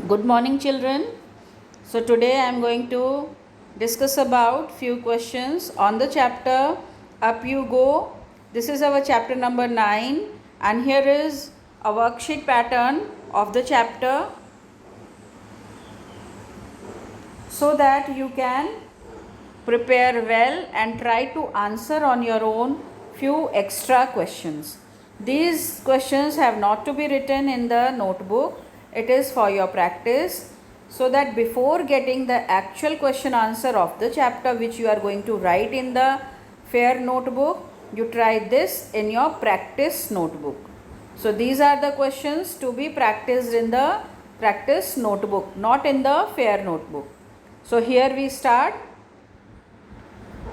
Good morning, children. So today I am going to discuss about few questions on the chapter Up You Go. This is our chapter number 9 and here is a worksheet pattern of the chapter so that you can prepare well and try to answer on your own few extra questions. These questions have not to be written in the notebook. It is for your practice so that before getting the actual question answer of the chapter which you are going to write in the fair notebook, you try this in your practice notebook. So these are the questions to be practiced in the practice notebook, not in the fair notebook. So here we start.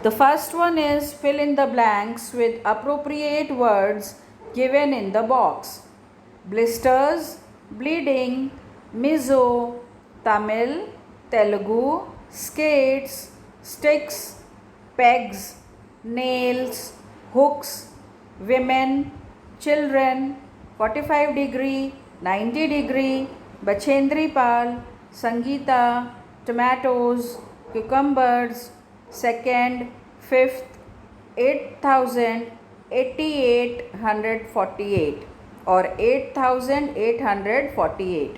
The first one is fill in the blanks with appropriate words given in the box. Blisters, bleeding, mizo, Tamil, Telugu, skates, sticks, pegs, nails, hooks, women, children, 45-degree, 90-degree, Bachendri Pal, Sangeeta, tomatoes, cucumbers, second, fifth, 8,000, 8,848 or 8,848.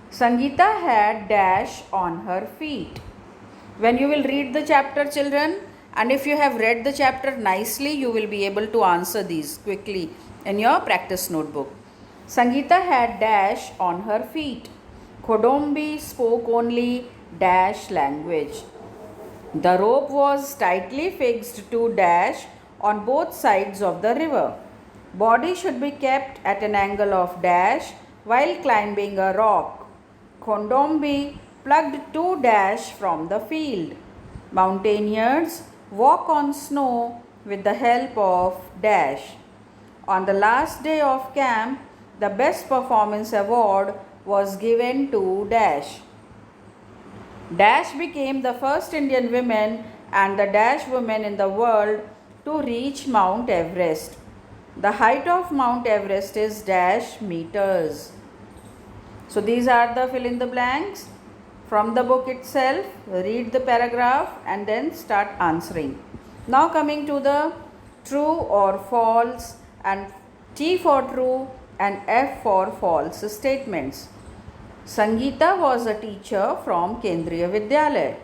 Sangeeta had dash on her feet. When you will read the chapter, children, and if you have read the chapter nicely, you will be able to answer these quickly in your practice notebook. Sangeeta had dash on her feet. Kodombi spoke only dash language. The rope was tightly fixed to dash on both sides of the river. Body should be kept at an angle of dash while climbing a rock. Kondombi plucked two dash from the field. Mountaineers walk on snow with the help of dash. On the last day of camp, the best performance award was given to dash. Dash became the first Indian women and the dash women in the world to reach Mount Everest. The height of Mount Everest is dash meters. So these are the fill in the blanks from the book itself. Read the paragraph and then start answering. Now coming to the true or false and T for true and F for false statements. Sangeeta was a teacher from Kendriya Vidyalaya.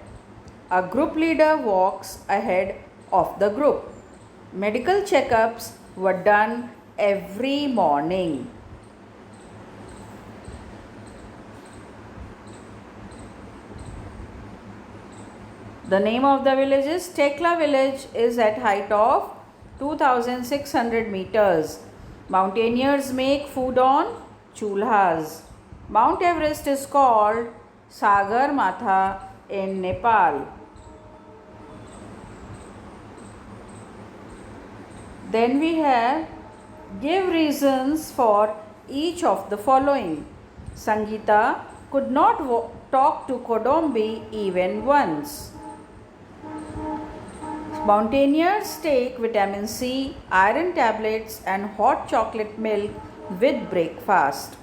A group leader walks ahead of the group. Medical checkups were done every morning. The name of the village is Tekla village is at height of 2600 meters. Mountaineers make food on chulhas. Mount Everest is called Sagar Matha in Nepal. Then we have give reasons for each of the following. Sangeeta could not talk to Kodombi even once. Mountaineers take vitamin C, iron tablets and hot chocolate milk with breakfast.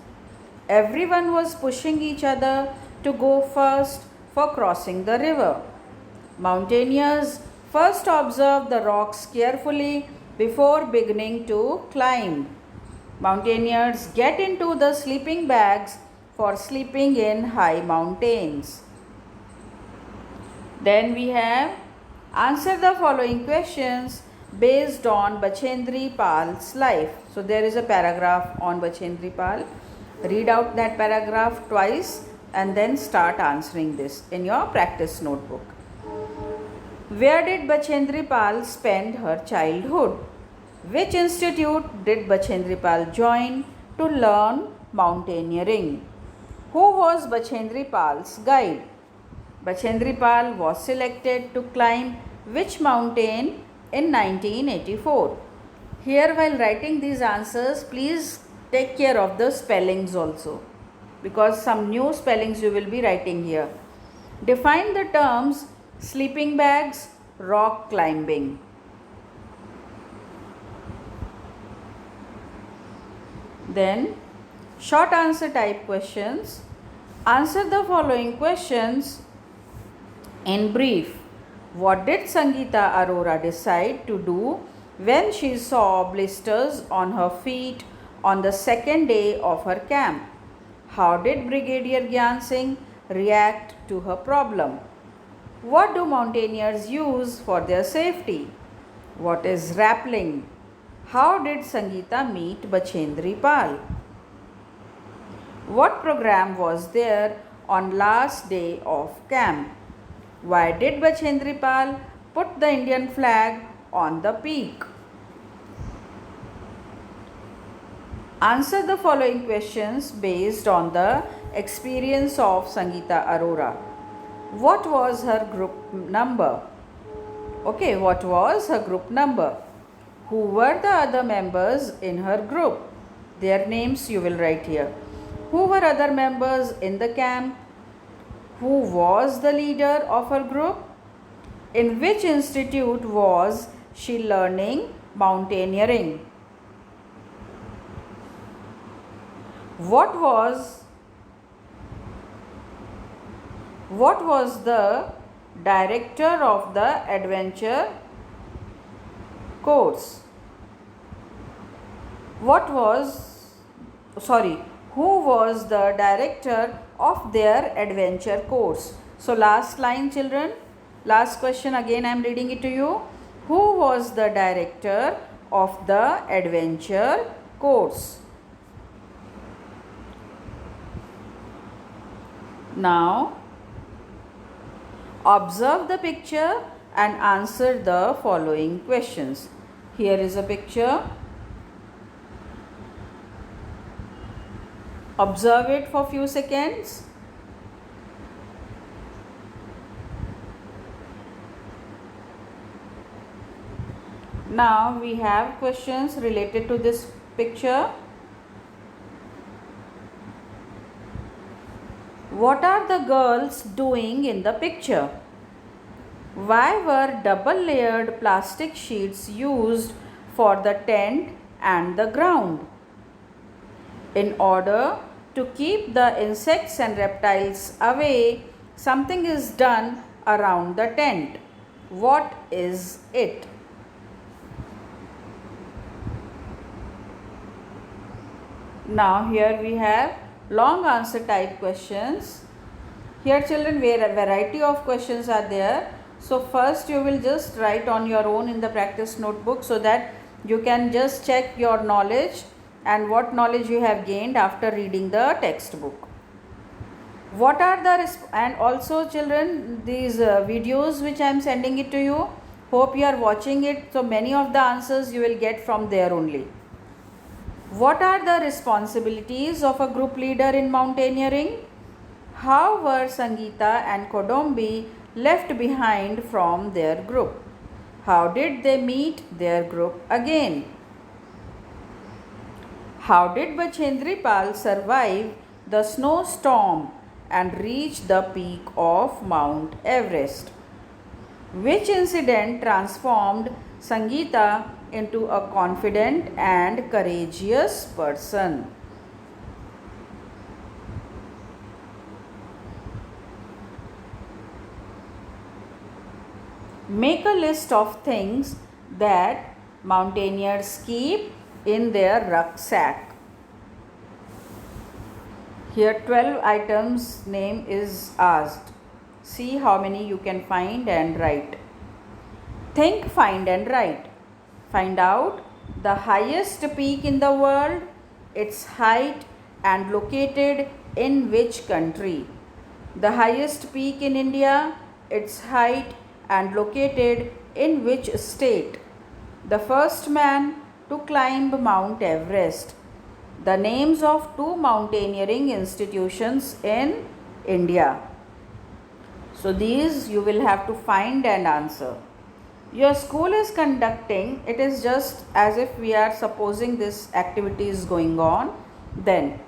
Everyone was pushing each other to go first for crossing the river. Mountaineers first observe the rocks carefully before beginning to climb. Mountaineers get into the sleeping bags for sleeping in high mountains. Then we have answer the following questions based on Bachendri Pal's life. So there is a paragraph on Bachendri Pal. Read out that paragraph twice and then start answering this in your practice notebook. Where did Bachendri Pal spend her childhood? Which institute did Bachendri Pal join to learn mountaineering? Who was Bachendri Pal's guide? Bachendri Pal was selected to climb which mountain in 1984? Here while writing these answers, please take care of the spellings also because some new spellings you will be writing here. Define the terms sleeping bags, rock climbing. Then short answer type questions. Answer the following questions in brief. What did Sangeeta Arora decide to do when she saw blisters on her feet on the second day of her camp? How did Brigadier Gyan Singh react to her problem? What do mountaineers use for their safety? What is rappelling? How did Sangeeta meet Bachendri Pal? What program was there on last day of camp? Why did Bachendri Pal put the Indian flag on the peak? Answer the following questions based on the experience of Sangeeta Arora. What was her group number? Okay, what was her group number? Who were the other members in her group? Their names you will write here. Who were other members in the camp? Who was the leader of her group? In which institute was she learning mountaineering? What was the director of the adventure course? Who was the director of their adventure course? So last line, children, last question again I am reading it to you. Who was the director of the adventure course? Now observe the picture and answer the following questions. Here is a picture. Observe it for few seconds. Now we have questions related to this picture. What are the girls doing in the picture? Why were double layered plastic sheets used for the tent and the ground? In order to keep the insects and reptiles away, something is done around the tent. What is it? Now here we have long answer type questions. Here children, where a variety of questions are there. So first you will just write on your own in the practice notebook so that you can just check your knowledge and what knowledge you have gained after reading the textbook. What are the and also children, these videos which I am sending it to you, hope you are watching it, so many of the answers you will get from there only. What are the responsibilities of a group leader in mountaineering? How were Sangeeta and Kodambi left behind from their group? How did they meet their group again? How did Bachendri Pal survive the snowstorm and reach the peak of Mount Everest? Which incident transformed Sangeeta into a confident and courageous person? Make a list of things that mountaineers keep in their rucksack. Here 12 items name is asked. See how many you can find and write. Think, find and write. Find out the highest peak in the world, its height and located in which country. The highest peak in India, its height and located in which state. The first man to climb Mount Everest. The names of two mountaineering institutions in India. So these you will have to find and answer. Your school is conducting, it is just as if we are supposing this activity is going on. Then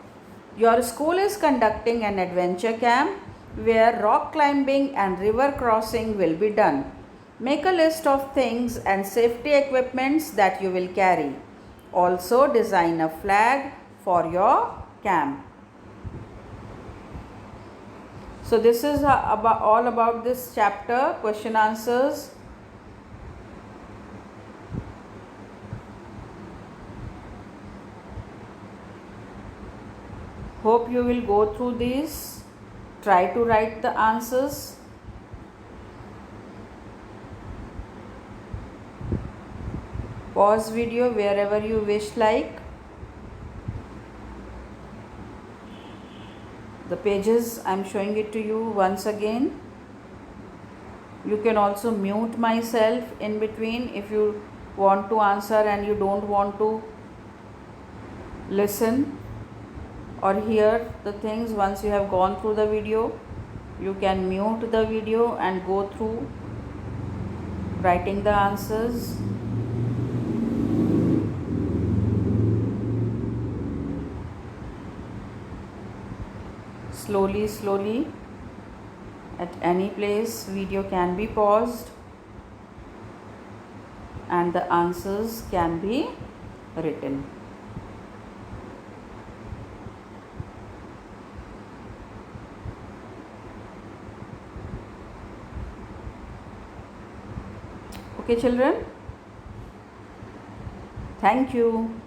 your school is conducting an adventure camp where rock climbing and river crossing will be done. Make a list of things and safety equipments that you will carry. Also design a flag for your camp. So this is all about this chapter, question answers. Hope you will go through these. Try to write the answers. Pause video wherever you wish like. The pages I am showing it to you once again. You can also mute myself in between if you want to answer and you don't want to listen or hear the things. Once you have gone through the video, you can mute the video and go through writing the answers. Slowly at any place video can be paused and the answers can be written. Okay children, thank you.